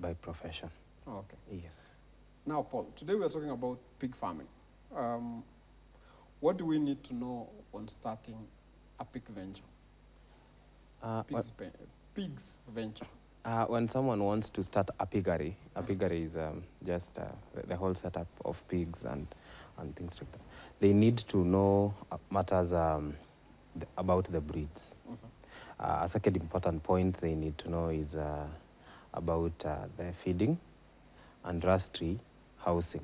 by profession. Okay. Yes. Now, Paul, today we are talking about pig farming. What do we need to know when starting a pig venture? Pigs venture. When someone wants to start a piggery is just the whole setup of pigs and things like that. They need to know matters about the breeds. A second important point they need to know is about the feeding and rustry housing.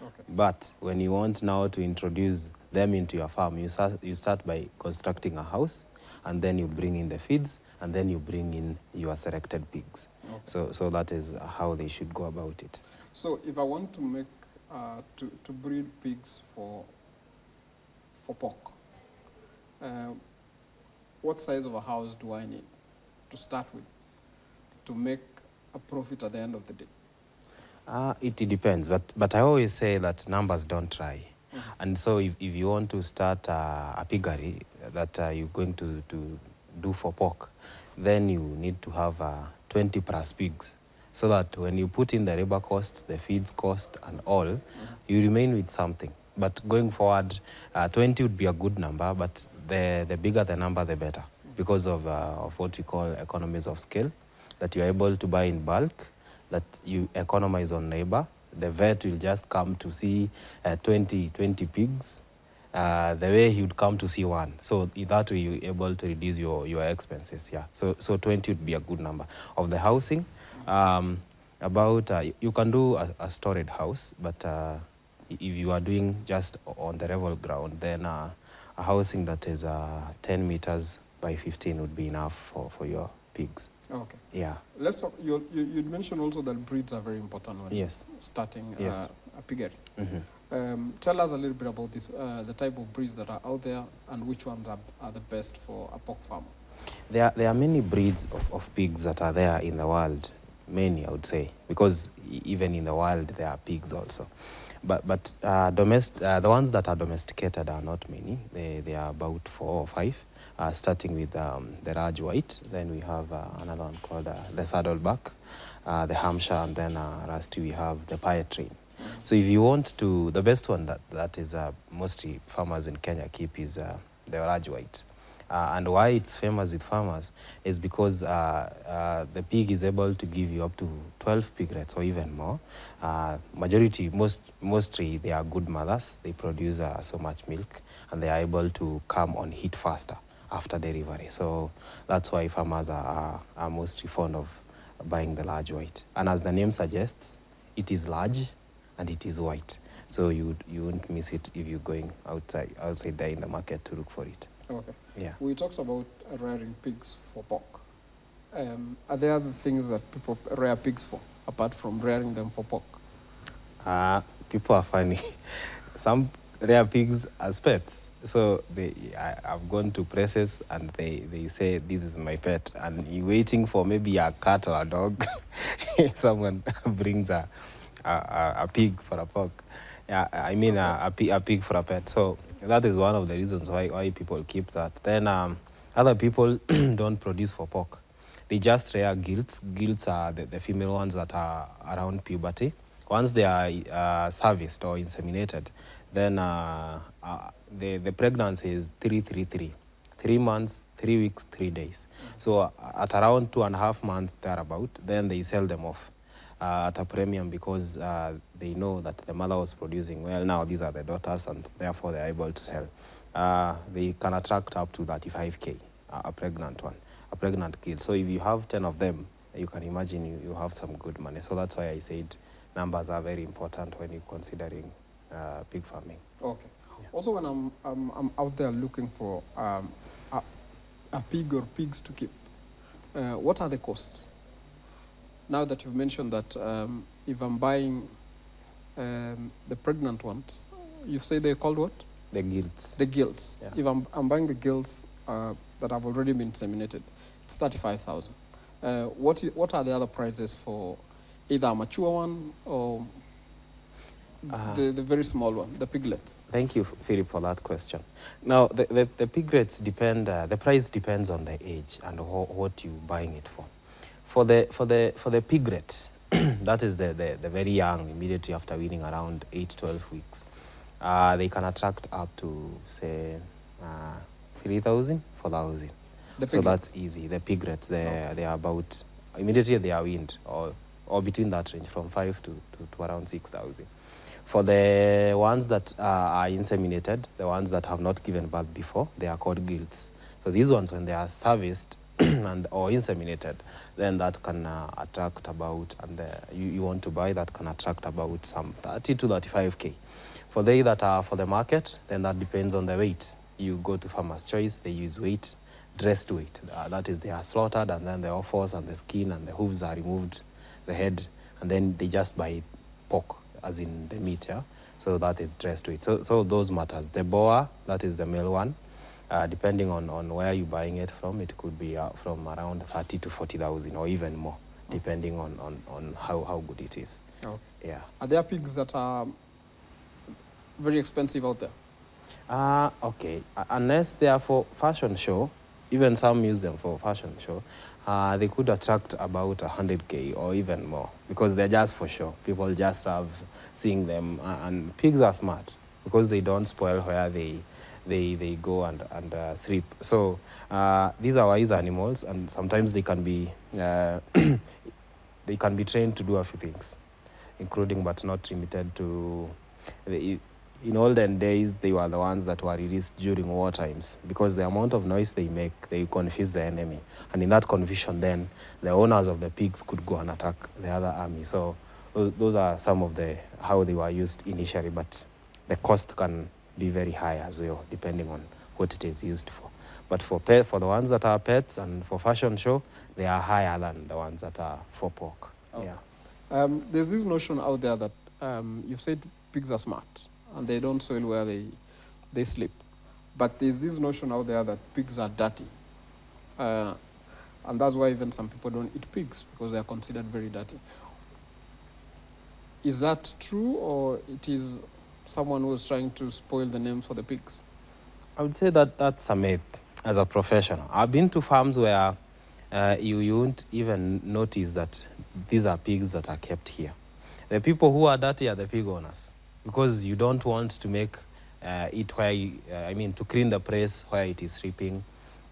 Okay. But when you want now to introduce them into your farm, you start by constructing a house, and then you bring in the feeds, and then you bring in your selected pigs. Okay. So that is how they should go about it. So if I want to make to breed pigs for pork, what size of a house do I need to start with to make a profit at the end of the day? It depends, but I always say that numbers don't lie. And so if you want to start a piggery that you're going to do for pork, then you need to have 20 plus pigs, so that when you put in the labor cost, the feeds cost and all, you remain with something. But going forward, 20 would be a good number, but the bigger the number, the better, because of what we call economies of scale, that you're able to buy in bulk, that you economize on labor. The vet will just come to see 20 pigs the way he would come to see one. So that way you're able to reduce your expenses. Yeah. So 20 would be a good number. Of the housing, you can do a storage house, but if you are doing just on the level ground, then a housing that is 10 meters by 15 would be enough for your pigs. Okay. Yeah. Let's talk. You mentioned also that breeds are very important when starting a piggery. Tell us a little bit about this, the type of breeds that are out there, and which ones are the best for a pork farmer. There are many breeds of pigs that are there in the world. Many, I would say, because even in the wild there are pigs also. But the ones that are domesticated are not many. They are about 4 or 5. Starting with the large white, then we have another one called the saddleback, the Hampshire, and then lastly we have the Pietrain. So if you want to, the best one that is mostly farmers in Kenya keep is the large white. And why it's famous with farmers is because the pig is able to give you up to 12 piglets or even more. Mostly they are good mothers. They produce so much milk, and they are able to come on heat faster after delivery. So that's why farmers are mostly fond of buying the large white. And as the name suggests, it is large and it is white. So you won't miss it if you're going outside there in the market to look for it. Okay. Yeah. We talked about rearing pigs for pork. Are there other things that people rear pigs for, apart from rearing them for pork? People are funny. Some rear pigs as pets. So I've gone to places and they say, this is my pet. And you're waiting for maybe a cat or a dog. Someone brings a pig for a pork. Yeah, I mean a pig for a pet. So that is one of the reasons why people keep that. Then other people don't produce for pork. They just rear gilts. Gilts are the female ones that are around puberty. Once they are serviced or inseminated, then the pregnancy is 333. 3 months, 3 weeks, 3 days. So at around 2.5 months thereabout, then they sell them off at a premium, because they know that the mother was producing well. Now these are the daughters, and therefore they're able to sell. They can attract up to 35K, a pregnant one, a pregnant kid. So if you have 10 of them, you can imagine you have some good money. So that's why I said numbers are very important when you're considering pig farming. Okay. Yeah. Also, when I'm out there looking for a pig or pigs to keep, what are the costs? Now that you've mentioned that if I'm buying the pregnant ones, you say they're called what? The gilts. The gilts. Yeah. If I'm buying the gilts that have already been inseminated, it's 35,000. What are the other prices for either a mature one or the very small one, the piglets? Thank you, Philip, for that question. Now, the piglets depend. The price depends on the age and what you're buying it for. For the piglet, that is the very young, immediately after weaning, around 8-12 weeks. They can attract up to, say, 3,000, 4,000. The So piglets? that's easy. The piglets, they are about, immediately they are weaned, or between that range, from 5 to around 6,000. For the ones that are inseminated, the ones that have not given birth before, they are called gilts. So these ones, when they are serviced and or inseminated, then that can attract about, and you want to buy, that can attract about some 30 to 35K. For they that are for the market, then that depends on the weight. You go to Farmer's Choice, they use weight, dressed weight. That is, they are slaughtered, and then the offals and the skin and the hooves are removed, the head, and then they just buy pork, as in the meat, yeah? So that is dressed weight. So those matters. The boa, that is the male one. Depending on where you're buying it from, it could be from around 30 to 40,000 or even more, depending on how good it is. Okay. Yeah. Are there pigs that are very expensive out there? Okay. Unless they are for fashion show, even some use them for fashion show, they could attract about 100K or even more, because they're just for show. People just love seeing them, and pigs are smart because they don't spoil where they go and sleep. So these are wise animals, and sometimes they can be they can be trained to do a few things, including but not limited to. In olden days, they were the ones that were released during war times, because the amount of noise they make, they confuse the enemy. And in that confusion, then the owners of the pigs could go and attack the other army. So those are some of how they were used initially, but the cost can be very high as well, depending on what it is used for. But for the ones that are pets and for fashion show, they are higher than the ones that are for pork. Okay. Yeah. There's this notion out there that you've said pigs are smart and they don't soil where they sleep. But there's this notion out there that pigs are dirty. And that's why even some people don't eat pigs, because they are considered very dirty. Is that true, or it is someone who's trying to spoil the name for the pigs? I would say that that's a myth as a professional. I've been to farms where you won't even notice that these are pigs that are kept here. The people who are dirty are the pig owners, because you don't want to make it where to clean the place where it is sleeping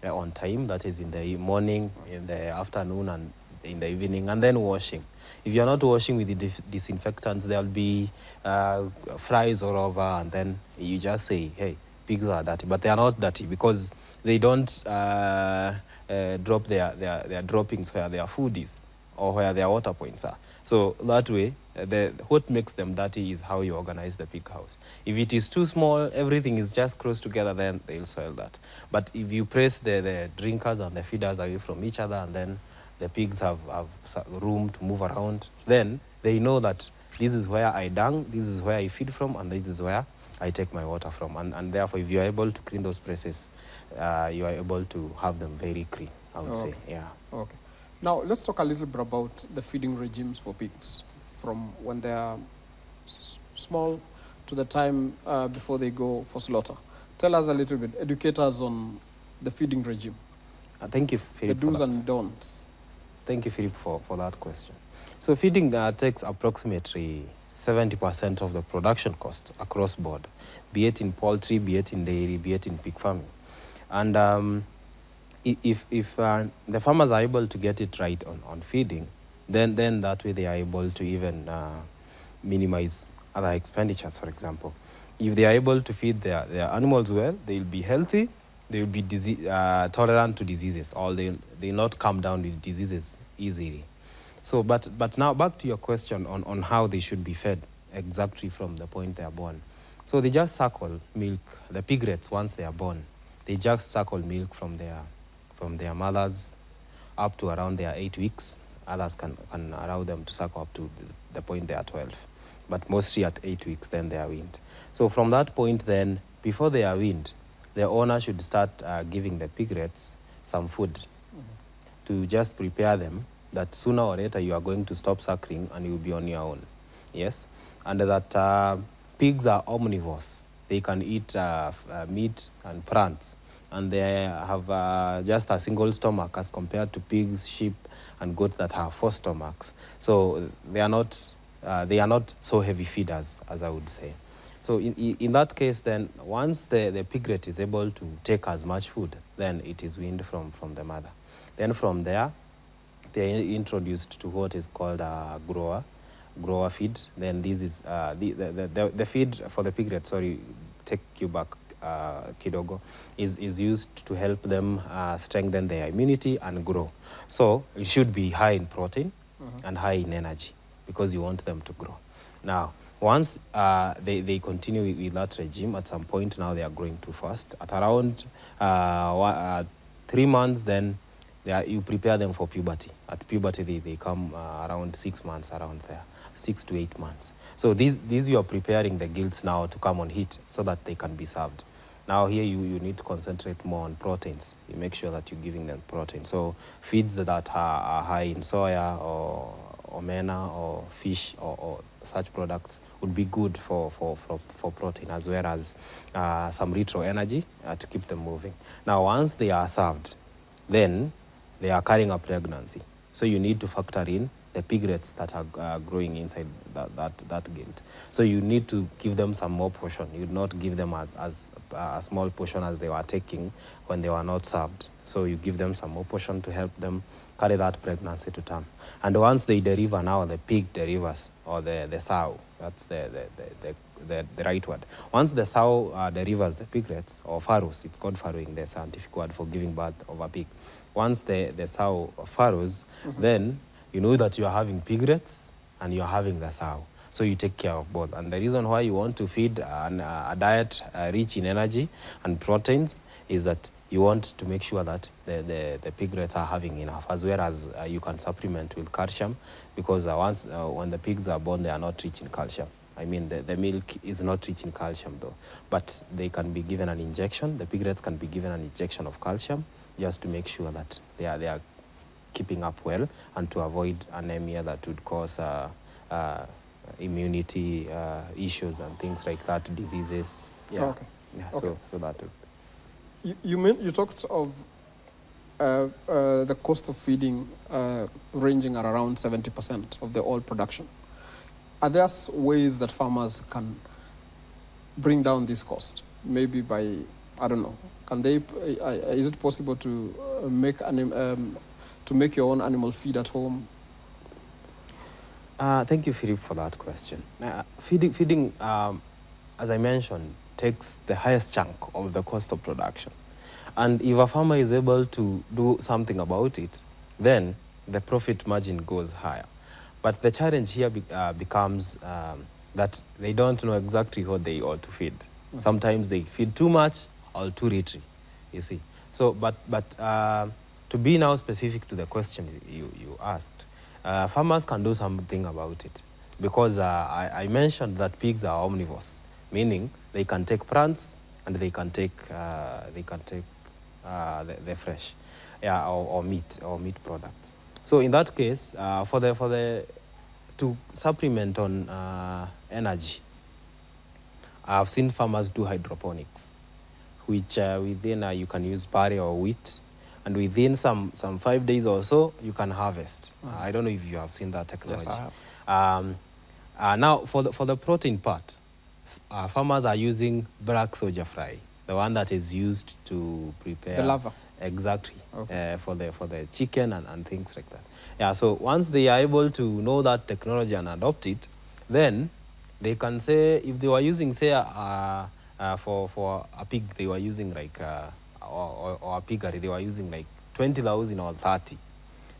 on time, that is in the morning, in the afternoon, and in the evening, and then washing. If you're not washing with the disinfectants, there'll be flies all over, and then you just say, hey, pigs are dirty. But they are not dirty, because they don't drop their droppings where their food is or where their water points are. So that way, what makes them dirty is how you organize the pig house. If it is too small, everything is just close together, then they'll soil that. But if you press the drinkers and the feeders away from each other, and then the pigs have room to move around, then they know that this is where I dung, this is where I feed from, and this is where I take my water from. And therefore, if you are able to clean those places, you are able to have them very clean, I would say. Yeah. Okay. Now, let's talk a little bit about the feeding regimes for pigs, from when they are small to the time before they go for slaughter. Tell us a little bit, educate us on the feeding regime. Thank you, Philip. The do's and don'ts. Thank you, Philip, for that question. So feeding takes approximately 70% of the production cost across board, be it in poultry, be it in dairy, be it in pig farming. And if the farmers are able to get it right on feeding, then that way they are able to even minimize other expenditures. For example, if they are able to feed their animals well, they will be healthy, they will be tolerant to diseases, or they'll not come down with diseases easily. So, but now back to your question on how they should be fed exactly from the point they are born. So they just suckle milk. The piglets, once they are born, they just suckle milk from their mothers up to around their 8 weeks. Others can allow them to suckle up to the point they are 12. But mostly at 8 weeks, then they are weaned. So from that point then, before they are weaned, the owner should start giving the piglets some food to just prepare them that sooner or later you are going to stop suckling and you'll be on your own. Yes? And that pigs are omnivores. They can eat meat and plants. and they have just a single stomach as compared to pigs, sheep, and goat that have 4 stomachs. So they are not so heavy feeders, as I would say. So in that case, then once the piglet is able to take as much food, then it is weaned from the mother. Then from there, they are introduced to what is called a grower feed. Then this is the feed for the piglet. Sorry, take you back, kidogo, is used to help them strengthen their immunity and grow. So it should be high in protein and high in energy because you want them to grow. Now, once they continue with that regime, at some point now they are growing too fast. At around 3 months, then you prepare them for puberty. At puberty, they come around 6 months, around there, 6 to 8 months. So these you are preparing the gills now to come on heat so that they can be served. Now here you need to concentrate more on proteins. You make sure that you're giving them protein. So feeds that are high in soya or omena or fish or such products would be good for protein, as well as some retro energy to keep them moving. Now once they are served, then they are carrying a pregnancy. So you need to factor in the piglets that are growing inside that gilt. So you need to give them some more portion. You would not give them as a small portion as they were taking when they were not served. So you give them some more portion to help them carry that pregnancy to term. And once they deliver, now the pig delivers, or the sow, that's the right word. Once the sow delivers the piglets, or farrows, it's called farrowing, the scientific word for giving birth of a pig. Once the sow farrows, then you know that you are having piglets and you are having the sow. So you take care of both. And the reason why you want to feed a diet rich in energy and proteins is that you want to make sure that the piglets are having enough, as well as you can supplement with calcium, because when the pigs are born, they are not rich in calcium. I mean, the milk is not rich in calcium though, but they can be given an injection. The piglets can be given an injection of calcium just to make sure that they are keeping up well and to avoid anemia that would cause immunity issues and things like that, diseases. Yeah. Okay. Yeah. Okay. So that. You talked of the cost of feeding ranging at around 70% of the oil production. Are there ways that farmers can bring down this cost? Maybe by, I don't know, can they? Is it possible to make your own animal feed at home? Thank you, Philip, for that question. Feeding, as I mentioned, takes the highest chunk of the cost of production. And if a farmer is able to do something about it, then the profit margin goes higher. But the challenge here becomes that they don't know exactly what they ought to feed. Sometimes they feed too much or too little, you see. So, but to be now specific to the question you asked, farmers can do something about it, because I mentioned that pigs are omnivores, meaning they can take plants and they can take the fresh, or meat products. So in that case, to supplement on energy, I've seen farmers do hydroponics, which within you can use barley or wheat, and within some 5 days or so you can harvest. I don't know if you have seen that technology. Yes, I have. Now for the protein part, farmers are using black soldier fly, the one that is used to prepare the larva. Exactly. Okay. For the chicken and things like that. Yeah. So once they are able to know that technology and adopt it, then they can say, if they were using, say, for a pig, they were using like or a piggery, they were using like 20,000 or 30.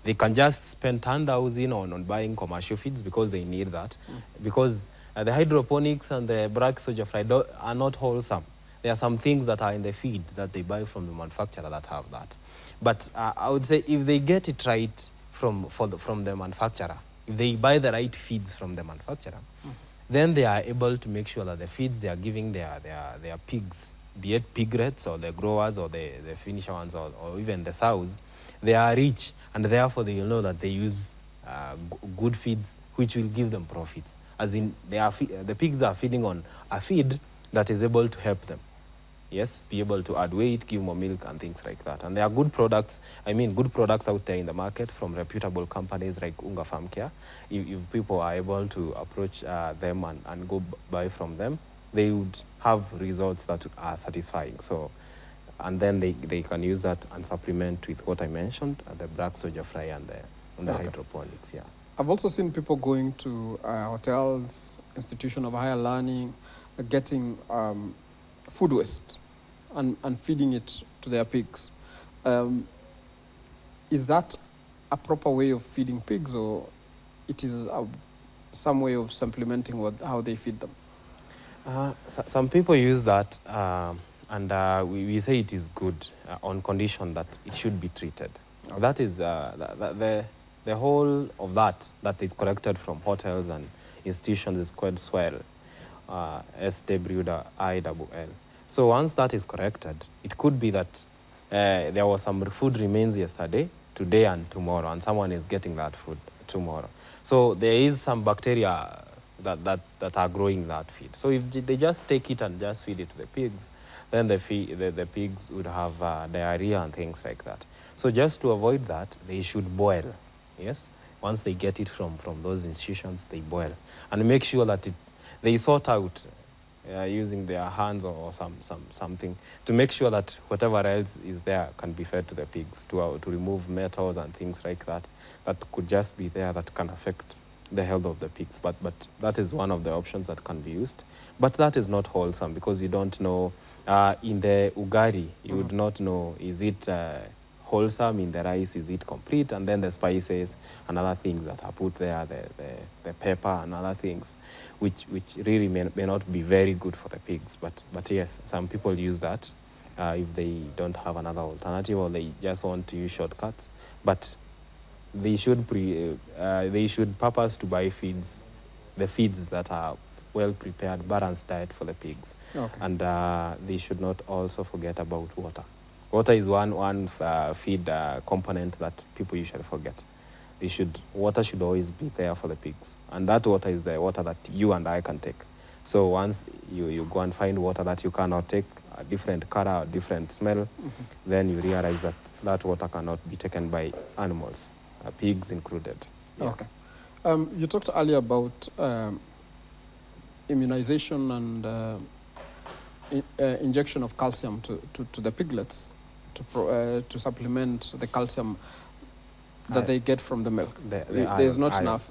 They can just spend 10,000 on buying commercial feeds, because they need that. Because the hydroponics and the black soldier fly are not wholesome. There are some things that are in the feed that they buy from the manufacturer that have that. But I would say, if they get it right from the manufacturer, if they buy the right feeds from the manufacturer, then they are able to make sure that the feeds they are giving their pigs, be it piglets or the growers or the finisher ones, or even the sows, they are rich, and therefore they will know that they use good feeds which will give them profits. As in, the pigs are feeding on a feed that is able to help them. yes, be able to add weight, give more milk and things like that. And there are good products, good products out there in the market from reputable companies like Unga Farm Care. If people are able to approach them and go buy from them, they would have results that are satisfying. So, and then they can use that and supplement with what I mentioned, the black soja fry and the Okay. hydroponics, yeah. I've also seen people going to hotels, institution of higher learning, getting food waste and feeding it to their pigs. Is that a proper way of feeding pigs, or it is some way of supplementing how they feed them? Some people use that, and we say it is good on condition that it should be treated. Okay. That is the whole of that is collected from hotels and institutions is called swell, SWILL. So once that is corrected, it could be that there was some food remains yesterday, today and tomorrow, and someone is getting that food tomorrow. So there is some bacteria that are growing that feed. So if they just take it and just feed it to the pigs, then the pigs would have diarrhea and things like that. So just to avoid that, they should boil. Yes, once they get it from those institutions, they boil and make sure that they sort out using their hands or something to make sure that whatever else is there can be fed to the pigs, to remove metals and things like that could just be there that can affect the health of the pigs. But that is one of the options that can be used. But that is not wholesome because you don't know, in the ugari, you would not know, is it wholesome? In the rice, is it complete? And then the spices and other things that are put there, the pepper and other things, which really may not be very good for the pigs. But yes, some people use that if they don't have another alternative or they just want to use shortcuts. But they should purpose to buy the feeds that are well prepared, balanced diet for the pigs. Okay. And they should not also forget about water. Water is one feed component that people usually forget. Water should always be there for the pigs, and that water is the water that you and I can take. So once you go and find water that you cannot take, a different color, a different smell, then you realize that water cannot be taken by animals, pigs included. Yeah. Okay. You talked earlier about immunization and injection of calcium to the piglets to supplement the calcium that they get from the milk. There's not iron. Enough.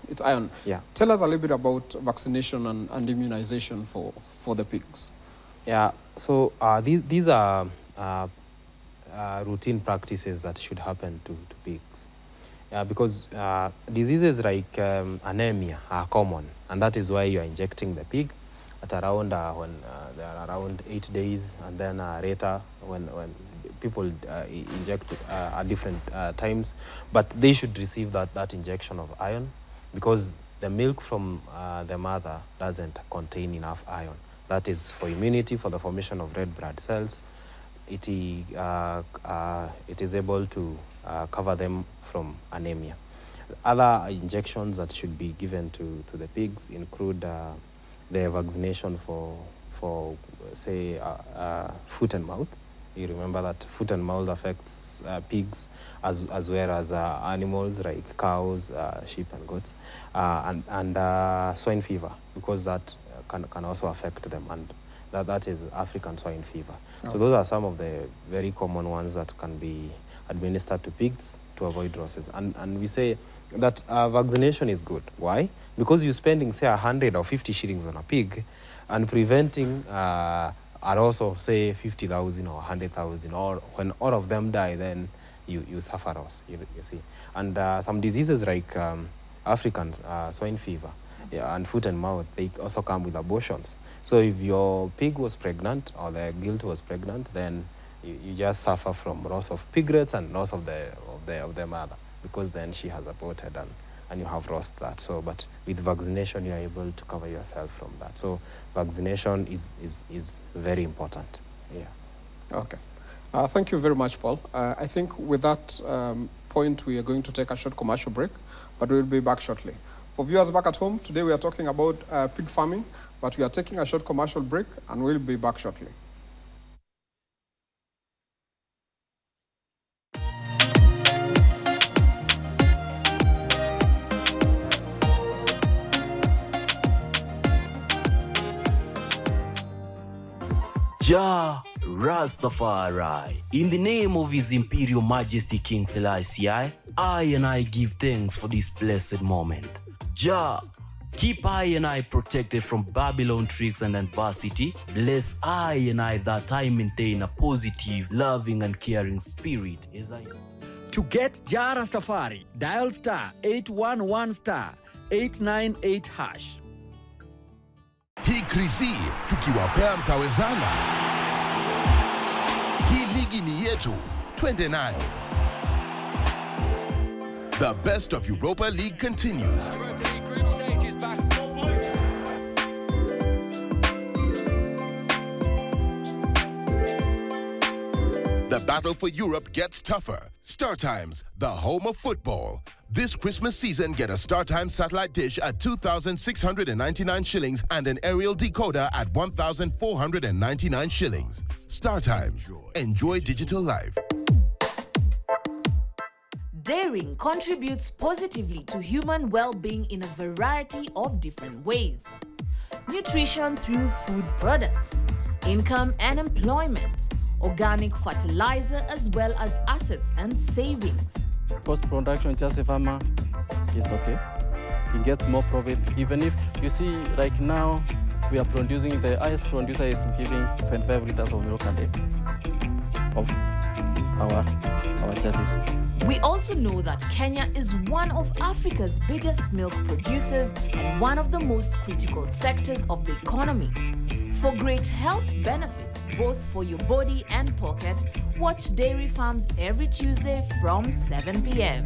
It's iron. Yeah. Tell us a little bit about vaccination and immunization for the pigs. Yeah. So these are routine practices that should happen to pigs. Because diseases like anemia are common, and that is why you are injecting the pig at around when they are around 8 days, and then later when people inject at different times. But they should receive that injection of iron, because the milk from the mother doesn't contain enough iron. That is for immunity, for the formation of red blood cells. It is able to cover them from anemia. Other injections that should be given to the pigs include the vaccination for say foot and mouth. You remember that foot and mouth affects pigs as well as animals like cows, sheep and goats, and swine fever, because that can also affect them, and that is African swine fever. Okay. So those are some of the very common ones that can be administered to pigs to avoid losses. And we say that vaccination is good. Why? Because you're spending, say, 100 or 50 shillings on a pig and preventing a loss of, say, 50,000 or 100,000, or when all of them die, then you suffer loss, you see. And some diseases like African swine fever, and foot and mouth, they also come with abortions. So if your pig was pregnant or the gilt was pregnant, then you just suffer from loss of piglets and loss of the mother, because then she has aborted and you have lost that. So, but with vaccination, you are able to cover yourself from that. So vaccination is very important. Yeah. Okay. Thank you very much, Paul. I think with that point, we are going to take a short commercial break, but we'll be back shortly. For viewers back at home, today we are talking about pig farming, but we are taking a short commercial break and we'll be back shortly. Jah Rastafari, in the name of His Imperial Majesty King Selassie, I give thanks for this blessed moment. Jah, keep I protected from Babylon tricks and adversity. Bless I that I maintain a positive, loving and caring spirit as I... To get Jah Rastafari, dial star 811 star 898 hash. Hii krisi tukiwapea mtawezana. Hii ligi ni yetu, twende nayo. The best of Europa League continues. The battle for Europe gets tougher. Star Times, the home of football. This Christmas season, get a Star Times satellite dish at 2,699 shillings and an aerial decoder at 1,499 shillings. Star Times. Enjoy digital life. Dairying contributes positively to human well-being in a variety of different ways. Nutrition through food products, income and employment, organic fertilizer, as well as assets and savings. Post-production, just a farmer is okay. He gets more profit. Even if you see, like now, we are producing, the highest producer is giving 25 liters of milk a day of our chassis. We also know that Kenya is one of Africa's biggest milk producers and one of the most critical sectors of the economy. For great health benefits, both for your body and pocket, watch Dairy Farms every Tuesday from 7 p.m.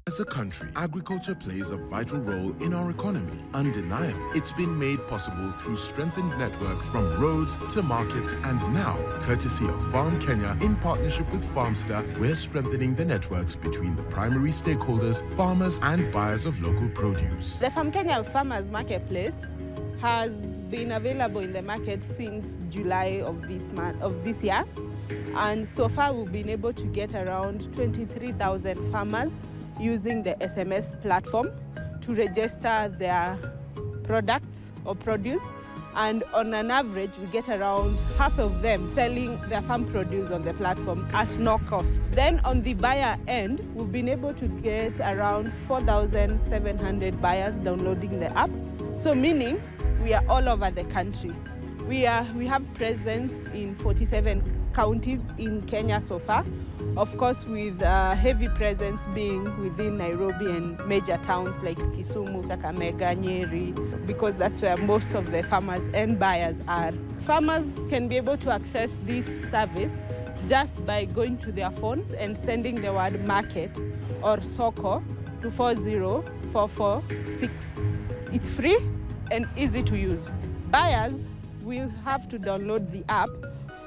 As a country, agriculture plays a vital role in our economy. Undeniably, it's been made possible through strengthened networks from roads to markets, and now, courtesy of Farm Kenya in partnership with Farmster, we're strengthening the networks between the primary stakeholders, farmers and buyers of local produce. The Farm Kenya Farmers Marketplace has been available in the market since July of this year, and so far we've been able to get around 23,000 farmers using the SMS platform to register their products or produce, and on an average we get around half of them selling their farm produce on the platform at no cost. Then on the buyer end, we've been able to get around 4,700 buyers downloading the app, so meaning we are all over the country. We have presence in 47 counties in Kenya so far, of course with heavy presence being within Nairobi and major towns like Kisumu, Kakamega, Nyeri, because that's where most of the farmers and buyers are. Farmers can be able to access this service just by going to their phone and sending the word market or soko to 40446. It's free and easy to use. Buyers will have to download the app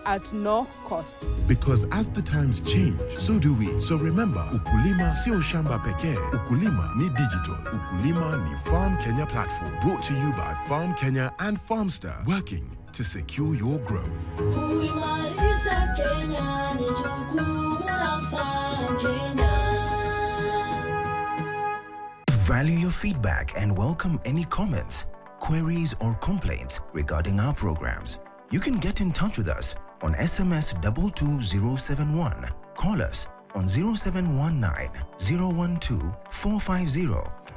at no cost. Because as the times change, so do we. So remember, ukulima sio shamba pekee. Ukulima ni digital. Ukulima ni Farm Kenya platform. Brought to you by Farm Kenya and Farmster, working to secure your growth. Kuimarisha Kenya ni jukumu la Farm Kenya. Value your feedback and welcome any comments, queries or complaints regarding our programs. You can get in touch with us on SMS 22071. Call us on 0719 012 450.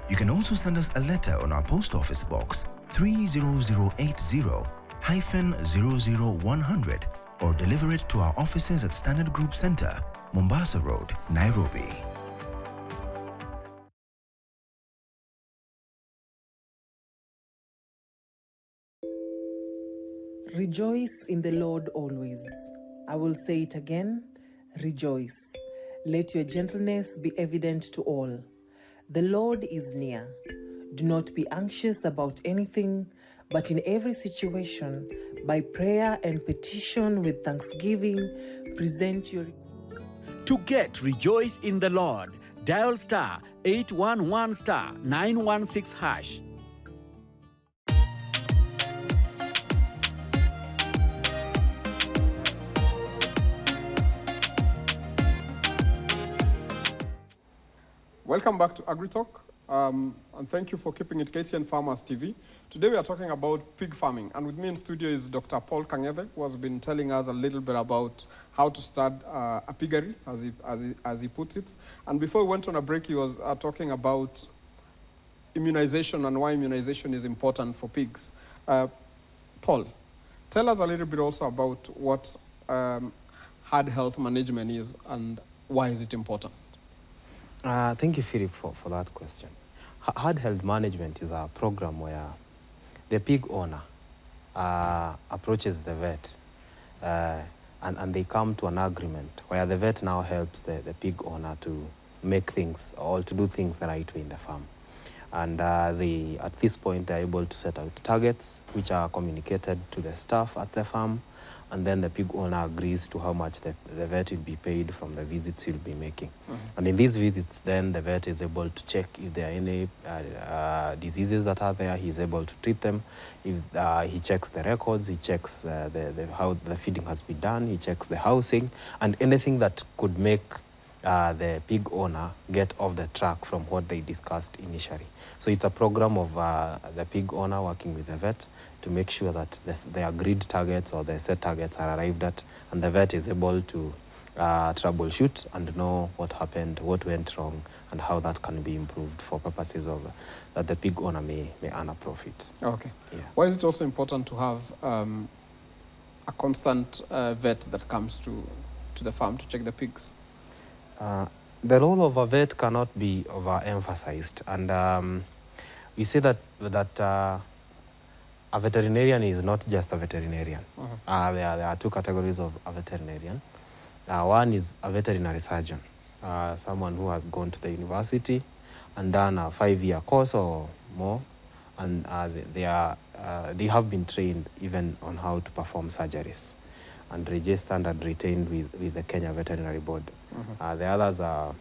You can also send us a letter on our post office box 30080-00100 or deliver it to our offices at Standard Group Center, Mombasa Road, Nairobi. Rejoice in the Lord always. I will say it again, rejoice. Let your gentleness be evident to all. The Lord is near. Do not be anxious about anything, but in every situation, by prayer and petition with thanksgiving, present your... To get Rejoice in the Lord, dial star 811 star 916 hash. Welcome back to AgriTalk. And thank you for keeping it KTN Farmers TV. Today we are talking about pig farming, and with me in studio is Dr. Paul Kangethe, who has been telling us a little bit about how to start a piggery, as he puts it. And before we went on a break, he was talking about immunization and why immunization is important for pigs. Paul, tell us a little bit also about what herd health management is and why is it important? Thank you, Philip, for that question. Herd health management is a program where the pig owner approaches the vet and they come to an agreement where the vet now helps the pig owner to make things or to do things the right way in the farm. And at this point, they're able to set out targets which are communicated to the staff at the farm, and then the pig owner agrees to how much the vet will be paid from the visits he'll be making. And in these visits, then the vet is able to check if there are any diseases that are there. He's able to treat them. If he checks the records, he checks how the feeding has been done, he checks the housing, and anything that could make the pig owner get off the track from what they discussed initially. So it's a program of the pig owner working with the vet to make sure that the agreed targets or the set targets are arrived at, and the vet is able to troubleshoot and know what happened, what went wrong, and how that can be improved for purposes of that the pig owner may earn a profit. Okay. Yeah. Why is it also important to have a constant vet that comes to the farm to check the pigs? The role of a vet cannot be overemphasized, and we say that a veterinarian is not just a veterinarian. There are two categories of a veterinarian. One is a veterinary surgeon, someone who has gone to the university and done a 5-year course or more, and they have been trained even on how to perform surgeries and registered and retained with the Kenya Veterinary Board. The others are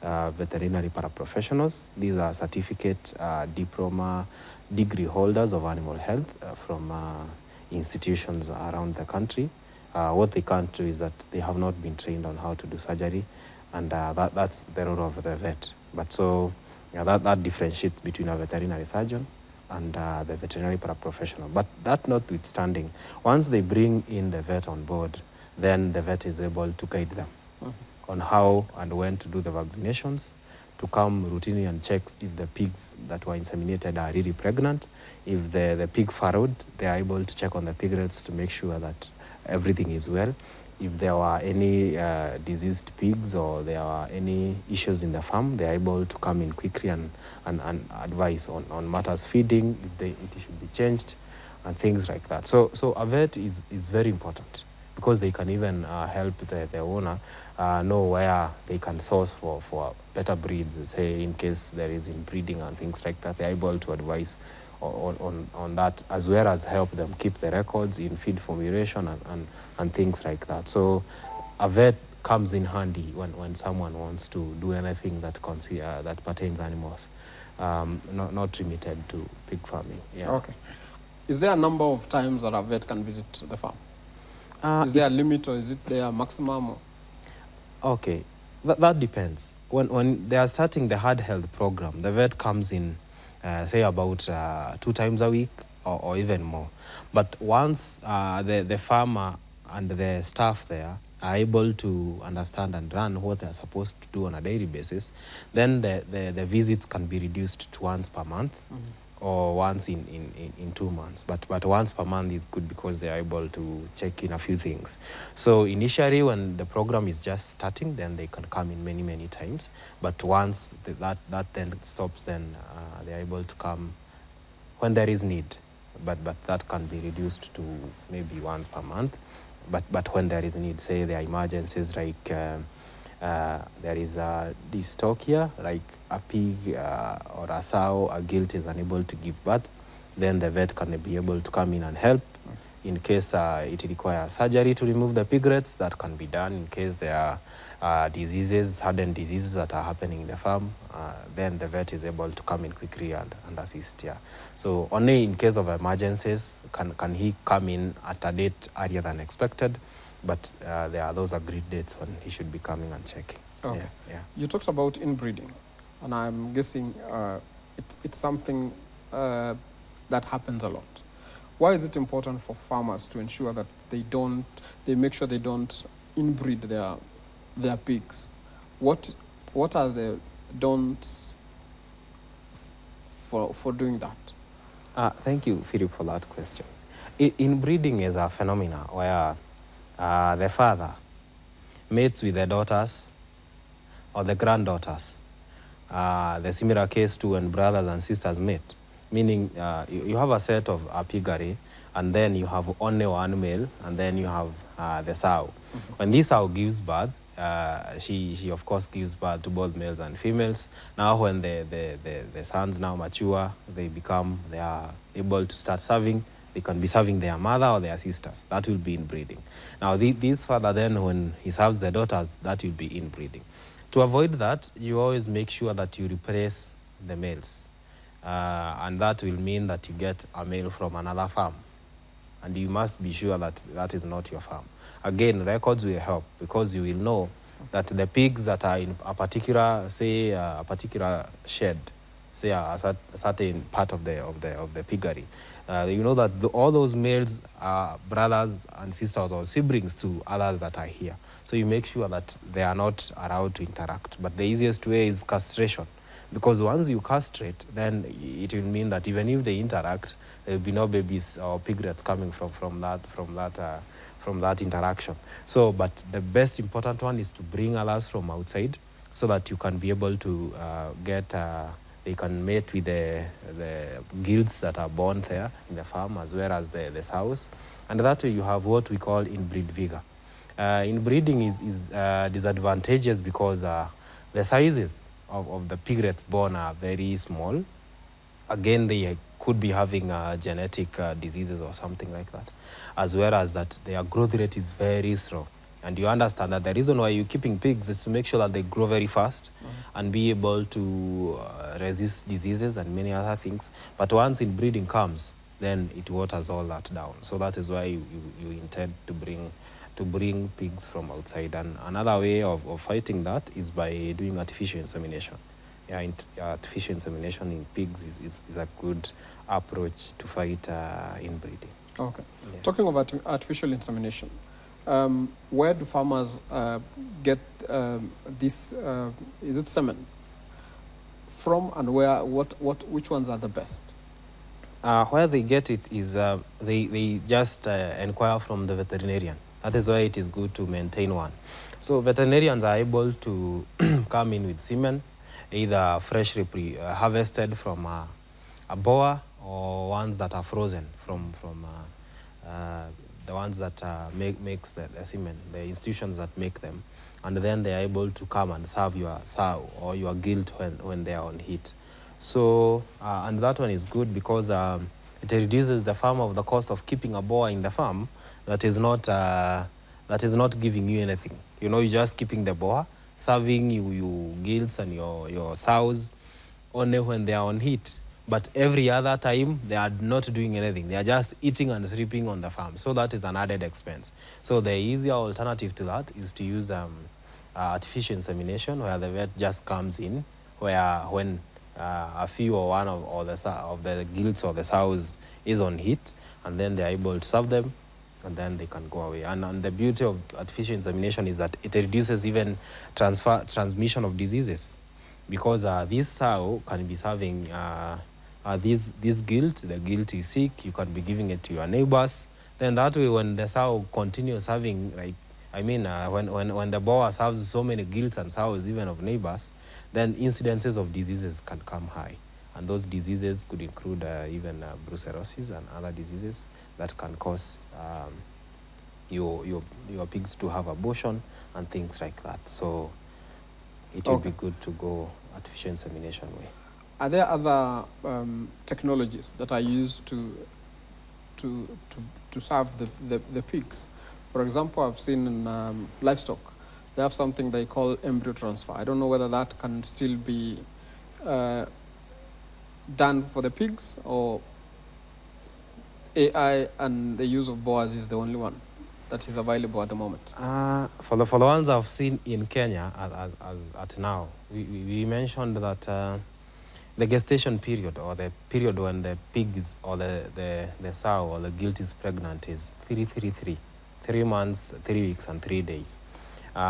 veterinary paraprofessionals. These are certificate, diploma, degree holders of animal health from institutions around the country. What they can't do is that they have not been trained on how to do surgery, and that's the role of the vet. But so that differentiates between a veterinary surgeon and the veterinary paraprofessional. But that notwithstanding, once they bring in the vet on board, then the vet is able to guide them on how and when to do the vaccinations, to come routinely and check if the pigs that were inseminated are really pregnant. If the pig farrowed, they are able to check on the piglets to make sure that everything is well. If there were any diseased pigs or there are any issues in the farm, they are able to come in quickly and advise on matters feeding, if it should be changed, and things like that. So a vet is very important, because they can even help the owner know where they can source for better breeds, say in case there is inbreeding and things like that. They're able to advise on that, as well as help them keep the records in feed formulation and things like that. So a vet comes in handy when someone wants to do anything that pertains animals, not limited to pig farming. Yeah. Okay. Is there a number of times that a vet can visit the farm? Is there a limit, or is it their maximum? Okay, that depends. When they are starting the herd health program, the vet comes in, say about 2 times a week or even more. But once the farmer and the staff there are able to understand and run what they are supposed to do on a daily basis, then the visits can be reduced to once per month. Or once in 2 months. But once per month is good, because they are able to check in a few things. So initially, when the program is just starting, then they can come in many times. But once that then stops, then they are able to come when there is need. But that can be reduced to maybe once per month. But when there is need, say there are emergencies like there is a dystocia, like a pig or a sow, a gilt is unable to give birth, then the vet can be able to come in and help. In case it requires surgery to remove the piglets, that can be done. In case there are diseases, sudden diseases that are happening in the farm, then the vet is able to come in quickly and assist. Yeah. So only in case of emergencies can he come in at a date earlier than expected, but there are those agreed dates when he should be coming and checking. Okay. Yeah. You talked about inbreeding. and I'm guessing it's something that happens a lot. Why is it important for farmers to ensure that they make sure they don't inbreed their pigs? What are the don'ts for doing that? Thank you, Philip, for that question. Inbreeding is a phenomena where the father mates with the daughters or the granddaughters. The similar case to when brothers and sisters mate, meaning you have a set of a piggery, and then you have only one male, and then you have the sow. Mm-hmm. When this sow gives birth, she of course gives birth to both males and females. Now when the sons now mature, they are able to start serving. They can be serving their mother or their sisters. That will be inbreeding. Now this father then, when he serves the daughters, that will be inbreeding. To avoid that, you always make sure that you replace the males. And that will mean that you get a male from another farm. And you must be sure that that is not your farm. Again, records will help, because you will know that the pigs that are in a particular, say, a particular shed, say a certain part of the piggery, you know that all those males are brothers and sisters or siblings to others that are here. So you make sure that they are not allowed to interact. But the easiest way is castration, because once you castrate, then it will mean that even if they interact, there will be no babies or piglets coming from that interaction. So, but the best important one is to bring others from outside, so that you can be able to they can mate with the gilts that are born there in the farm, as well as the sows. And that way you have what we call inbreed vigor. Inbreeding is disadvantageous because the sizes of the piglets born are very small. Again, they could be having genetic diseases or something like that, as well as that their growth rate is very slow. And you understand that the reason why you're keeping pigs is to make sure that they grow very fast and be able to resist diseases and many other things. But once inbreeding comes, then it waters all that down. So that is why you intend to bring pigs from outside. And another way of fighting that is by doing artificial insemination. Artificial insemination in pigs is a good approach to fight inbreeding. Okay. Yeah. Talking about artificial insemination, where do farmers get this? Is it semen from, and which ones are the best? Where they get it is they just inquire from the veterinarian. That is why it is good to maintain one. So veterinarians are able to come in with semen, either freshly harvested from a boa, or ones that are frozen from the ones that makes the semen, the institutions that make them. And then they are able to come and serve your sow or your gilt when they are on heat. So, and that one is good because it reduces the farmer the cost of keeping a boa in the farm that is not giving you anything. You know, you're just keeping the boa, serving you gilts and your sows only when they are on heat. But every other time, they are not doing anything. They are just eating and sleeping on the farm. So that is an added expense. So the easier alternative to that is to use artificial insemination, where the vet just comes in, when a few or one of the gilts or the sows is on heat, and then they are able to serve them, and then they can go away. And the beauty of artificial insemination is that it reduces even transmission of diseases, because this sow can be serving this gilt. The gilt is sick, you can be giving it to your neighbors. Then that way, when the sow continues serving, when the boa serves so many gilts and sows, even of neighbors, then incidences of diseases can come high. And those diseases could include even brucellosis and other diseases that can cause your pigs to have abortion and things like that. So it would be good to go artificial insemination way. Are there other technologies that are used to serve the pigs? For example, I've seen in livestock, they have something they call embryo transfer. I don't know whether that can still be done for the pigs, or AI and the use of boas is the only one. that is available at the moment? For the ones I've seen in Kenya as at now, we mentioned that the gestation period, or the period when the pig is, or the sow or the gilt is pregnant, is 3 months, 3 weeks, and 3 days.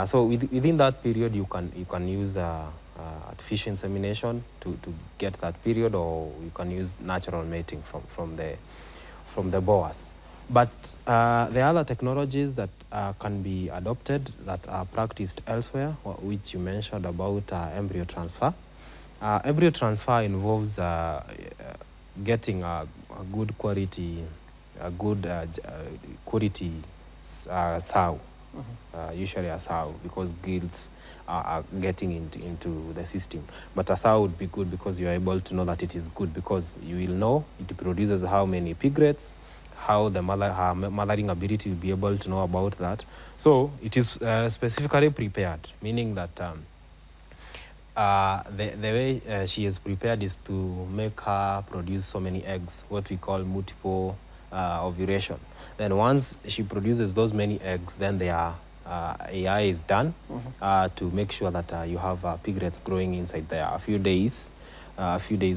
So within that period, you can use artificial insemination to get that period, or you can use natural mating from the boas. But there are other technologies that can be adopted that are practiced elsewhere, which you mentioned about embryo transfer. Embryo transfer involves getting a good quality, sow, usually a sow, because gilts are getting into the system. But a sow would be good because you are able to know that it is good, because you will know it produces how many piglets, how her mothering ability will be able to know about that. So it is specifically prepared, meaning that the way she is prepared is to make her produce so many eggs, what we call multiple ovulation. Then once she produces those many eggs, then their AI is done to make sure that you have piglets growing inside there a few days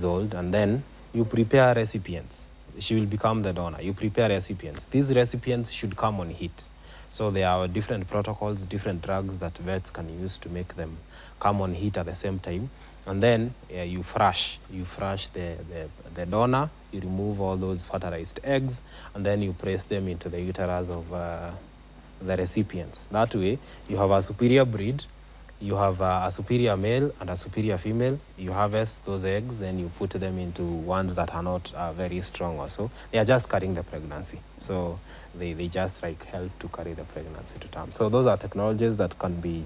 old, and then you prepare recipients. She will become the donor. You prepare recipients. These recipients should come on heat. So there are different protocols, different drugs that vets can use to make them come on heat at the same time. And then you fresh the donor, you remove all those fertilized eggs, and then you place them into the uterus of the recipients. That way, you have a superior breed, you have a superior male and a superior female. You harvest those eggs, then you put them into ones that are not very strong also. They are just carrying the pregnancy. So they just help to carry the pregnancy to term. So those are technologies that can be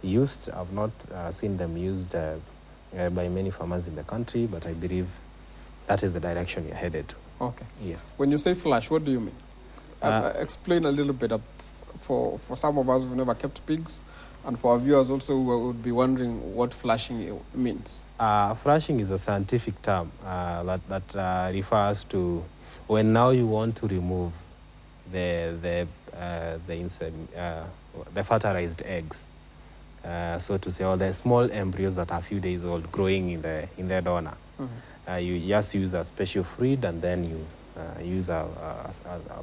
used. I've not seen them used by many farmers in the country, but I believe that is the direction you're headed to. Okay. Yes. When you say flash, what do you mean? Explain a little bit for some of us who've never kept pigs, and for our viewers also who would be wondering what flashing means. Flashing is a scientific term that refers to when now you want to remove the fertilized eggs, so to say, or the small embryos that are a few days old growing in the donor. You just use a special fluid, and then you use a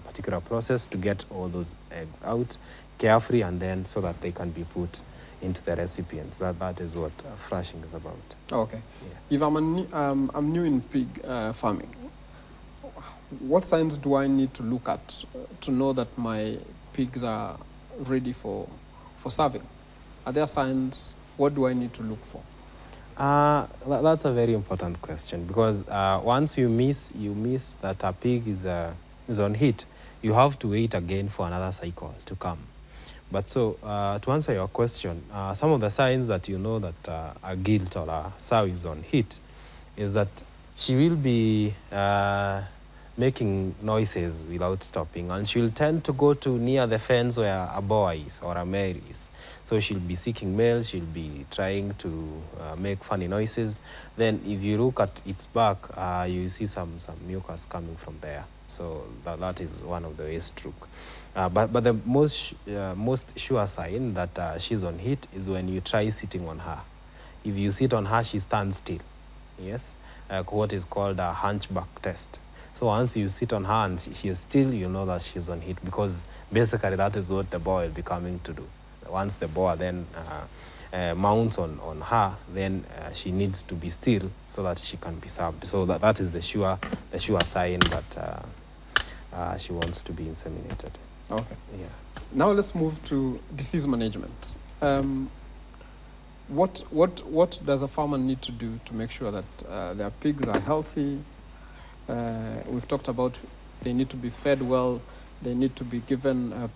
particular process to get all those eggs out carefully, and then so that they can be put into the recipients. That is what flashing is about. Okay. Yeah. If I'm new in pig farming, what signs do I need to look at to know that my pigs are ready for serving? Are there signs? What do I need to look for? That's a very important question, because once you miss that a pig is on heat, you have to wait again for another cycle to come. But so to answer your question, some of the signs that you know that a gilt or a sow is on heat is that she will be making noises without stopping, and she'll tend to go to near the fence where a boy is or a male is. So she'll be seeking male, she'll be trying to make funny noises. Then if you look at its back, you see some mucus coming from there. So that is one of the ways to look. But the most sure sign that she's on heat is when you try sitting on her. If you sit on her, she stands still. Yes, what is called a hunchback test. So once you sit on her and she is still, you know that she's on heat, because basically that is what the boa will be coming to do. Once the boa then mounts on her, then she needs to be still so that she can be served. So that is the sure sign that she wants to be inseminated. Okay. Yeah. Now let's move to disease management. What does a farmer need to do to make sure that their pigs are healthy? We've talked about they need to be fed well, they need to be given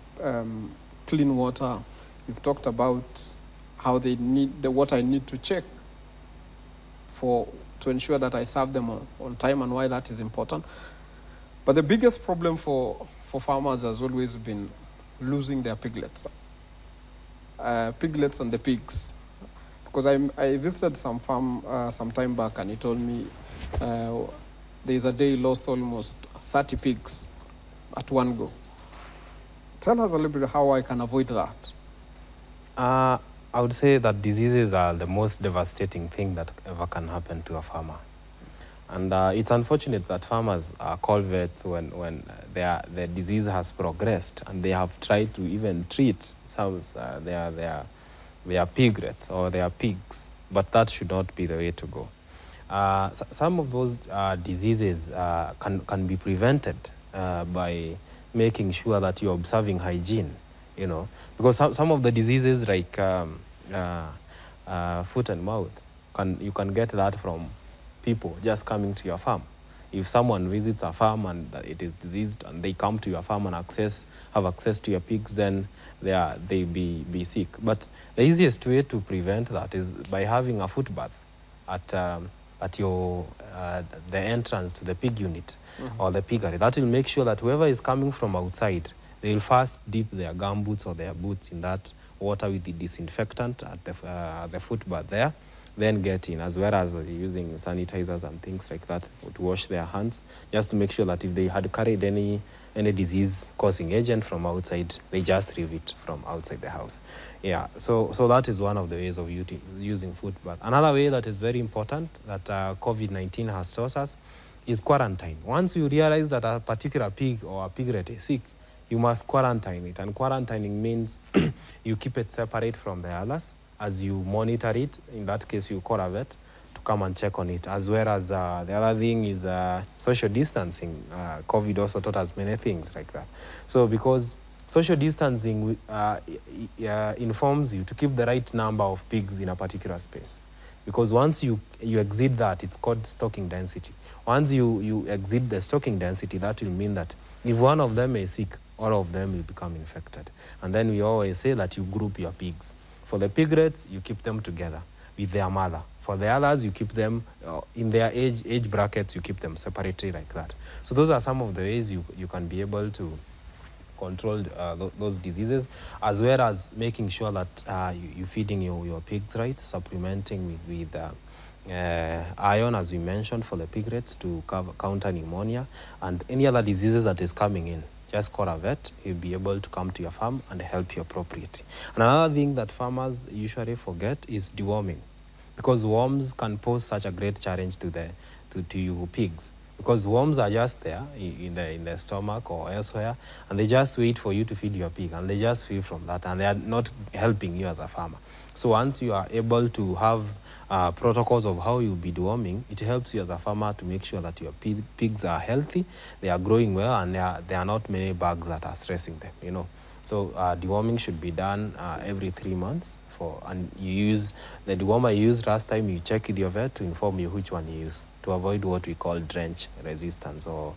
clean water. We've talked about how they need what I need to check to ensure that I serve them on time, and why that is important. But the biggest problem for farmers has always been losing their piglets. Piglets and the pigs. Because I visited some farm some time back, and he told me there's a day he lost almost 30 pigs at one go. Tell us a little bit how I can avoid that. I would say that diseases are the most devastating thing that ever can happen to a farmer. And it's unfortunate that farmers call vets when the disease has progressed and they have tried to even treat some their piglets or their pigs, but that should not be the way to go. Some of those diseases can be prevented by making sure that you're observing hygiene, because some of the diseases like foot and mouth, you can get that from people just coming to your farm. If someone visits a farm and it is diseased and they come to your farm and have access to your pigs, then they be sick. But the easiest way to prevent that is by having a foot bath at your the entrance to the pig unit or the piggery. That will make sure that whoever is coming from outside, they will first dip their gumboots or their boots in that water with the disinfectant at the foot bath there, then get in, as well as using sanitizers and things like that to wash their hands, just to make sure that if they had carried any disease-causing agent from outside, they just remove it from outside the house. Yeah, so that is one of the ways of using foot bath. Another way that is very important that COVID-19 has taught us is quarantine. Once you realize that a particular pig or a piglet is sick, you must quarantine it. And quarantining means you keep it separate from the others as you monitor it. In that case, you call a vet to come and check on it. As well as the other thing is social distancing. COVID also taught us many things like that. So because social distancing informs you to keep the right number of pigs in a particular space. Because once you exceed that, it's called stocking density. Once you exceed the stocking density, that will mean that if one of them is sick, all of them will become infected. And then we always say that you group your pigs. For the piglets, you keep them together with their mother. For the others, you keep them in their age brackets, you keep them separately like that. So those are some of the ways you can be able to control those diseases, as well as making sure that you're feeding your pigs right, supplementing with iron, as we mentioned, for the piglets to counter pneumonia and any other diseases that is coming in. Just call a vet, he'll be able to come to your farm and help you appropriately. And another thing that farmers usually forget is deworming, because worms can pose such a great challenge to you pigs. Because worms are just there in the stomach or elsewhere, and they just wait for you to feed your pig, and they just feed from that, and they are not helping you as a farmer. So once you are able to have protocols of how you'll be deworming, it helps you as a farmer to make sure that your pigs are healthy, they are growing well, and there are not many bugs that are stressing them, So deworming should be done every 3 months. And you use the dewormer you used last time, you check with your vet to inform you which one you use, to avoid what we call drench resistance, or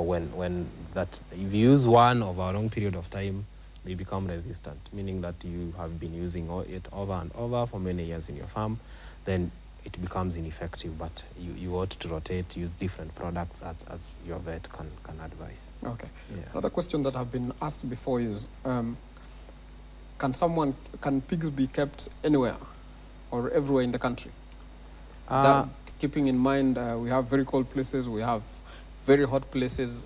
when that if you use one over a long period of time, they become resistant, meaning that you have been using it over and over for many years in your farm, then it becomes ineffective. But you ought to rotate, use different products as your vet can advise. Okay. Yeah. Another question that have been asked before is, can pigs be kept anywhere or everywhere in the country? Keeping in mind we have very cold places, we have very hot places.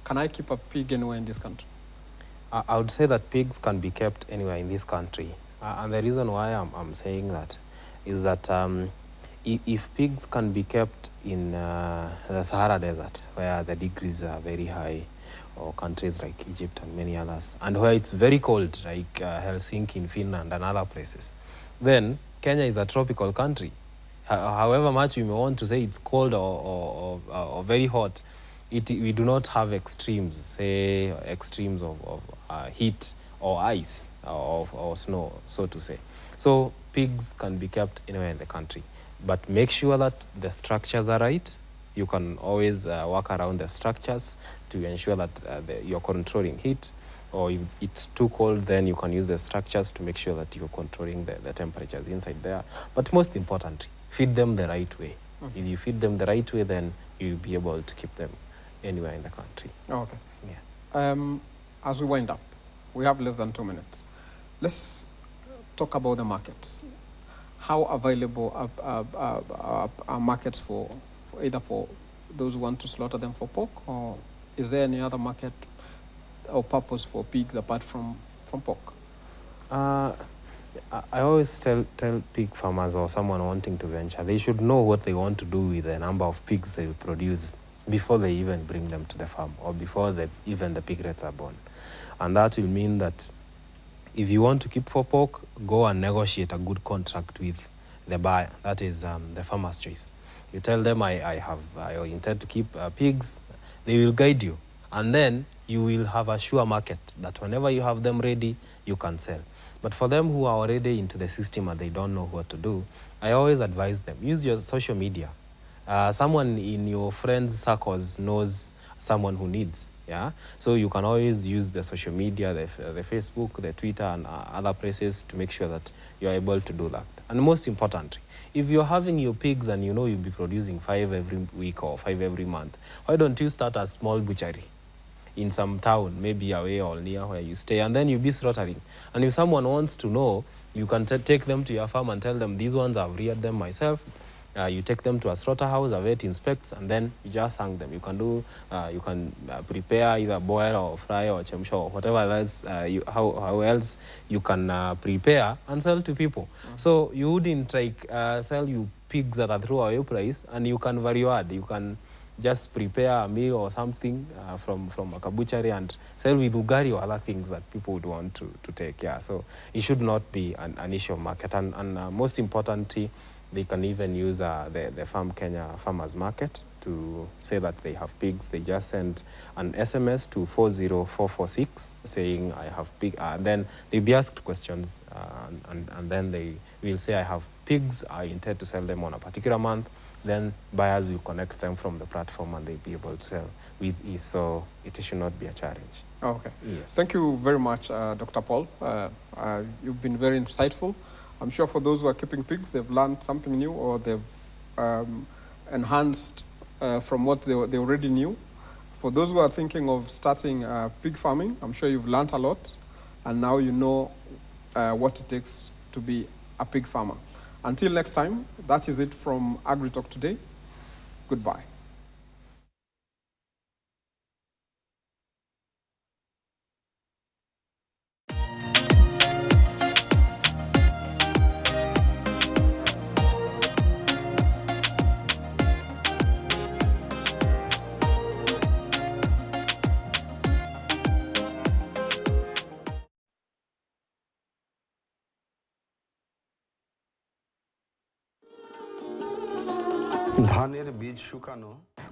Can I keep a pig anywhere in this country? I would say that pigs can be kept anywhere in this country. And the reason why I'm saying that is that if pigs can be kept in the Sahara Desert, where the degrees are very high, or countries like Egypt and many others, and where it's very cold, like Helsinki in Finland and other places, then Kenya is a tropical country. However much we may want to say it's cold or very hot, we do not have extremes, say extremes of heat or ice or snow, so to say. So pigs can be kept anywhere in the country, but make sure that the structures are right. You can always work around the structures to ensure that you're controlling heat, or if it's too cold, then you can use the structures to make sure that you're controlling the temperatures inside there. But most importantly, feed them the right way. Mm-hmm. If you feed them the right way, then you'll be able to keep them anywhere in the country. Okay. Yeah. As we wind up, we have less than 2 minutes. Let's talk about the markets. How available are markets for either for those who want to slaughter them for pork, or is there any other market or purpose for pigs apart from pork? I always tell pig farmers or someone wanting to venture, they should know what they want to do with the number of pigs they will produce before they even bring them to the farm or before even the piglets are born. And that will mean that if you want to keep for pork, go and negotiate a good contract with the buyer. That is the farmer's choice. You tell them I intend to keep pigs. They will guide you, and then you will have a sure market that whenever you have them ready, you can sell. But for them who are already into the system and they don't know what to do, I always advise them, use your social media. Someone in your friends' circles knows someone who needs. Yeah, so you can always use the social media, the Facebook, the Twitter, and other places to make sure that you're able to do that. And most importantly, if you're having your pigs and you know you'll be producing 5 every week or 5 every month, why don't you start a small butchery in some town, maybe away or near where you stay, and then you'll be slaughtering. And if someone wants to know, you can take them to your farm and tell them, these ones I've reared them myself. You take them to a slaughterhouse, a vet inspects, and then you just hang them. You can prepare either boil or fry or chemsha or whatever else, how else you can prepare and sell to people. So you wouldn't sell you pigs at a throwaway price, and you can value add. You can just prepare a meal or something from a butchery and sell with ugari or other things that people would want to take. Yeah, so it should not be an issue of market. And most importantly, they can even use the Farm Kenya Farmers Market to say that they have pigs. They just send an SMS to 40446 saying, I have pig. Then they'll be asked questions, and then they will say, I have pigs. I intend to sell them on a particular month. Then buyers will connect them from the platform and they'll be able to sell with ease. So it should not be a challenge. Okay. Yes. Thank you very much, Dr. Paul. You've been very insightful. I'm sure for those who are keeping pigs, they've learned something new or they've enhanced from what they already knew. For those who are thinking of starting pig farming, I'm sure you've learned a lot, and now you know what it takes to be a pig farmer. Until next time, that is it from AgriTalk today. Goodbye.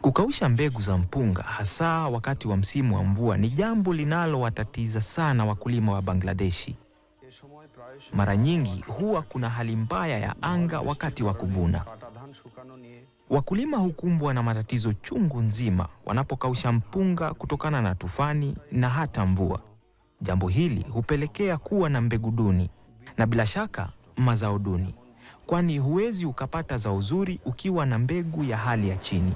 Kukausha mbegu za mpunga hasa wakati wa msimu wa mvua ni jambo linalowatatiza sana wakulima wa Bangladeshi. Mara nyingi huwa kuna hali mbaya ya anga wakati wa kuvuna. Wakulima hukumbwa na matatizo chungu nzima wanapokausha mpunga kutokana na tufani na hata mvua. Jambo hili hupelekea kuwa na mbegu duni na bila shaka mazao duni, kwani huwezi ukapata zao zuri ukiwa na mbegu ya hali ya chini.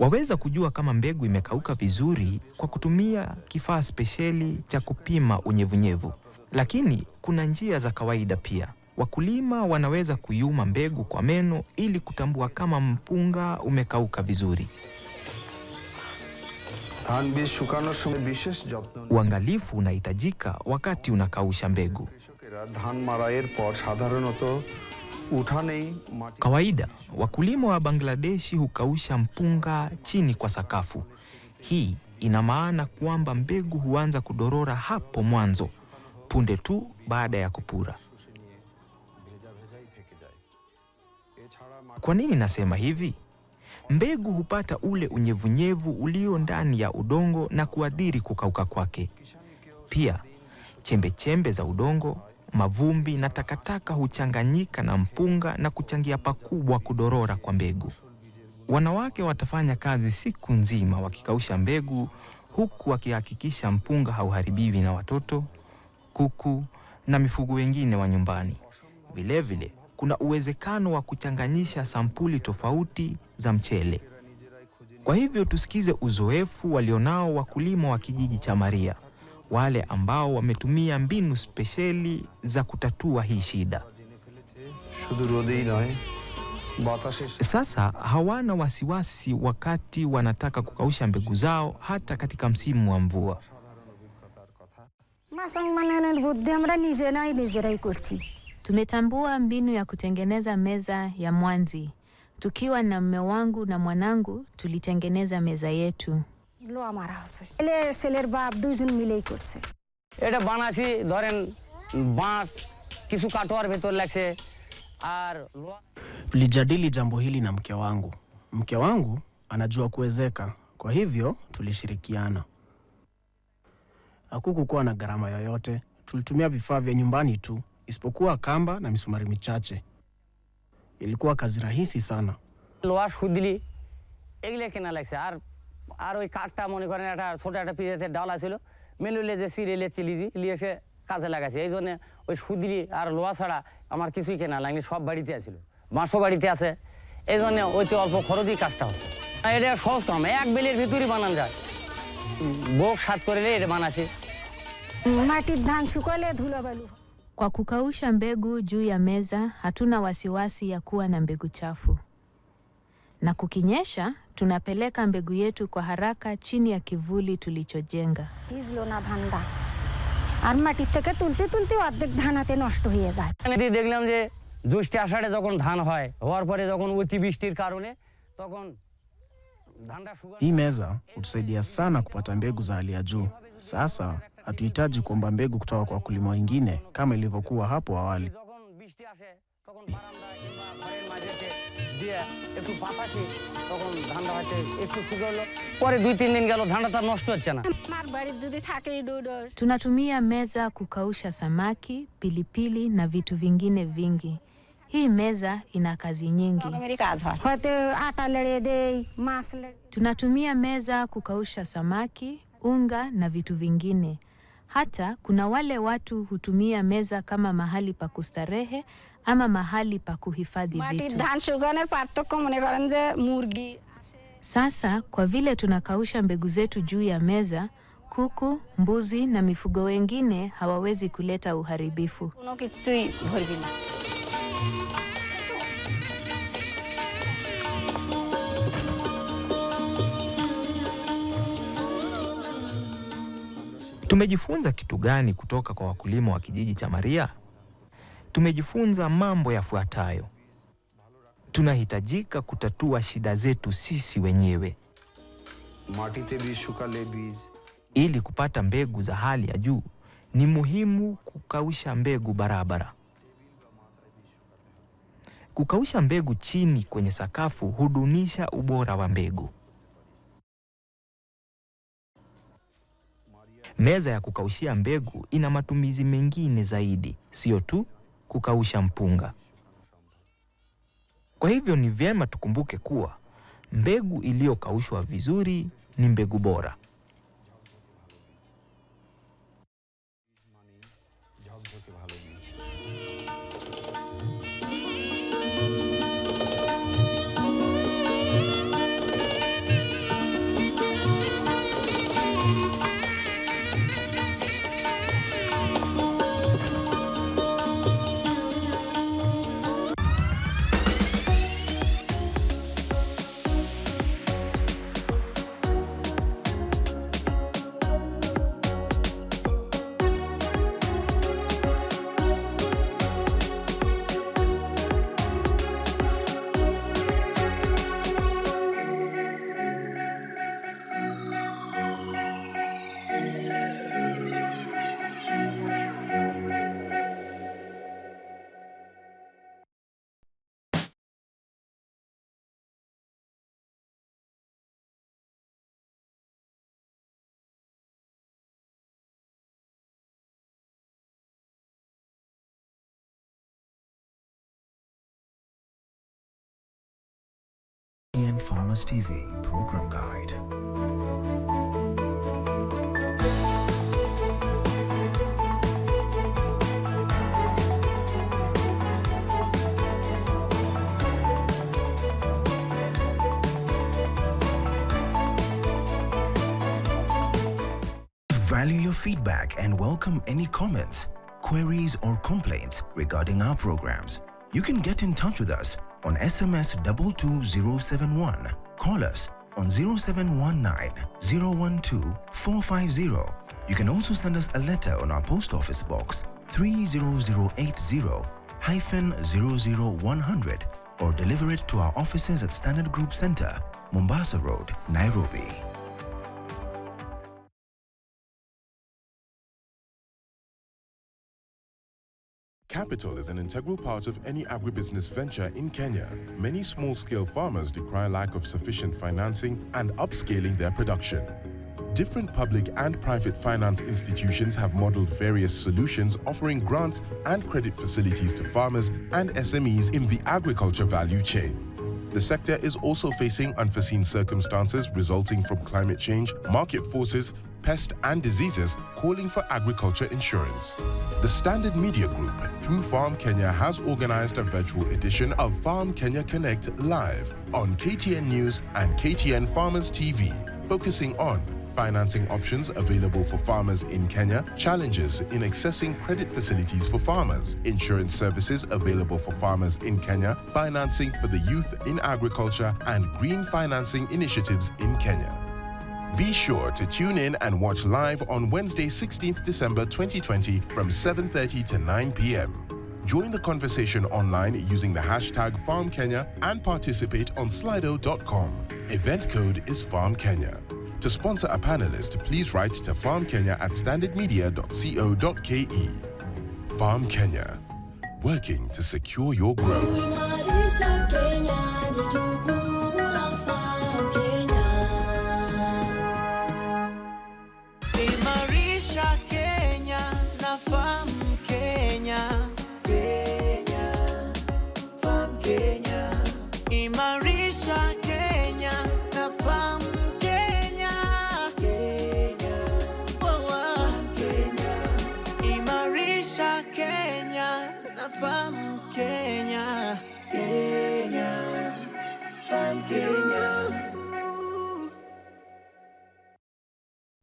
Waweza kujua kama mbegu imekauka vizuri kwa kutumia kifaa spesheli cha kupima unyevunyevu. Lakini kuna njia za kawaida pia. Wakulima wanaweza kuyuma mbegu kwa meno ili kutambua kama mpunga umekauka vizuri. Uangalifu unahitajika wakati unakausha mbegu. Kawaida, wakulima wa Bangladeshi hukausha mpunga chini kwa sakafu. Hii ina maana kwamba mbegu huanza kudorora hapo mwanzo, punde tu baada ya kupura. Kwa nini nasema hivi? Mbegu hupata ule unyevunyevu ulio ndani ya udongo na kuadhiri kukauka kwake. Pia, chembe za udongo, mavumbi na takataka huchanganyika na mpunga na kuchangia pakubwa kudorora kwa mbegu. Wanawake watafanya kazi siku nzima wakikausha mbegu, huku wakihakikisha mpunga hauharibiwi na watoto, kuku na mifugo wengine wa nyumbani. Vilevile, kuna uwezekano wa kuchanganyisha sampuli tofauti za mchele. Kwa hivyo tusikize uzoefu walionao wakulima wa kijiji cha Maria, wale ambao wametumia mbinu spesheli za kutatua hii shida. Sasa hawana wasiwasi wakati wanataka kukausha mbegu zao hata katika msimu wa mvua. Tumetambua mbinu ya kutengeneza meza ya mwanzi. Tukiwa na mume wangu na mwanangu tulitengeneza meza yetu. এটা বানাছি ধরেন বাঁশ কিছু কাটোয়ার ভেতর লাগছে আর Tulijadili jambo hili na mke wangu. Mke wangu anajua kuwezeka, kwa hivyo tulishirikiana. Hakukuwa na gharama yoyote. Tulitumia vifaa vya nyumbani tu, isipokuwa kamba na misumari michache. Ilikuwa kazi rahisi sana. লোহা সুদিলি এগুলো কেনা লাগছে আর ওই কাঠটা মনে করেন একটা ছোট একটা পিসেতে ডালা ছিল মেলুলে যে সিরিয়ালে চিলিজি লিয়ে এসে কাজে লাগাছে এই জন্য ওই সুদিলি আর লোহা ছাড়া আমার কিছুই কেনা লাগেনি সব বাড়িতে আছিল বাঁশও বাড়িতে আছে এই জন্য ওইতে অল্প খরচেই কাজটা হচ্ছে এটা সহজ কাম এক বেলের ভিতরই বানানো যায় বোক সাত করলে এটা বানাছে মাটির ধান শুকালে ধুলোবালু Kwa kukausha mbegu juu ya meza hatuna wasiwasi ya kuwa na mbegu chafu. Na kukinyesha tunapeleka mbegu yetu kwa haraka chini ya kivuli tulichojenga. ভিজলো না ধানটা আর মাটি থেকে তুলতে তুলতে অর্ধেক ধানাতে নষ্ট হয়ে যায়। আমি দেখলাম যে জ্যৈষ্ঠ আষাঢ়ে যখন ধান হয় হওয়ার পরে যখন অতিবৃষ্টির কারণে তখন ধানটা শুকায়। Hii meza hutusaidia sana kupata mbegu za hali ya juu. Sasa hatuhitaji kuomba mbegu kutoka kwa wakulima wengine kama ilivyokuwa hapo awali. যখন বৃষ্টি আসে তখন বারান্দায় কিংবা ঘরের মাঝেতে দিয়ে একটু পাতাছি তখন ধানটা হয়তো একটু শুকালো পরে 2-3 দিন গেল ধানটা তার নষ্ট হচ্ছে না। আমার বাড়িতে যদি থাকে ডোডর Tunatumia meza kukausha samaki, pilipili na vitu vingine vingi. Hii meza ina kazi nyingi. হয়তো আটা লেড়ে দেই মাছ Tunatumia meza kukausha samaki, unga na vitu vingine. Hata kuna wale watu hutumia meza kama mahali pa kustarehe ama mahali pa kuhifadhi মাটির vitu. ধান শুকানোর পার্থক্য মনে করেন যে মুরগি Sasa kwa vile tunakausha mbegu zetu juu ya meza, kuku, mbuzi na mifugo wengine hawawezi kuleta uharibifu. কোনো কিছুই ভরবি না। Tumejifunza kitu gani kutoka kwa wakulima wa kijiji cha Maria? Tumejifunza mambo yafuatayo. Tunahitajika kutatua shida zetu sisi wenyewe. Ili kupata mbegu za hali ya juu, ni muhimu kukausha mbegu barabara. Kukausha mbegu chini kwenye sakafu hudunisha ubora wa mbegu. Meza ya kukaushia mbegu ina matumizi mengine zaidi, sio tu kukausha mpunga. Kwa hivyo ni vyema tukumbuke kuwa mbegu iliyokaushwa vizuri ni mbegu bora. Farmers TV Program Guide. Value your feedback and welcome any comments, queries or complaints regarding our programs. You can get in touch with us on SMS 22071. Call us on 0719 012 450. You can also send us a letter on our post office box 30080-00100 or deliver it to our offices at Standard Group Center, Mombasa Road, Nairobi. Capital is an integral part of any agribusiness venture in Kenya. Many small-scale farmers decry lack of sufficient financing and upscaling their production. Different public and private finance institutions have modeled various solutions offering grants and credit facilities to farmers and SMEs in the agriculture value chain. The sector is also facing unforeseen circumstances resulting from climate change, market forces, pests and diseases calling for agriculture insurance. The Standard Media Group, through Farm Kenya, has organized a virtual edition of Farm Kenya Connect live on KTN News and KTN Farmers TV, focusing on financing options available for farmers in Kenya, challenges in accessing credit facilities for farmers, insurance services available for farmers in Kenya, financing for the youth in agriculture, and green financing initiatives in Kenya. Be sure to tune in and watch live on Wednesday, 16th December 2020 from 7:30 to 9 p.m. Join the conversation online using the hashtag FarmKenya and participate on slido.com. Event code is FarmKenya. To sponsor a panelist, please write to farmkenya@standardmedia.co.ke. Farm Kenya, working to secure your growth. Imarisha Kenya na Farm Kenya. Kenya, Farm Kenya. Imarisha Kenya na Farm Kenya. Kenya, Farm Kenya. Imarisha Kenya na Farm Kenya. Kenya.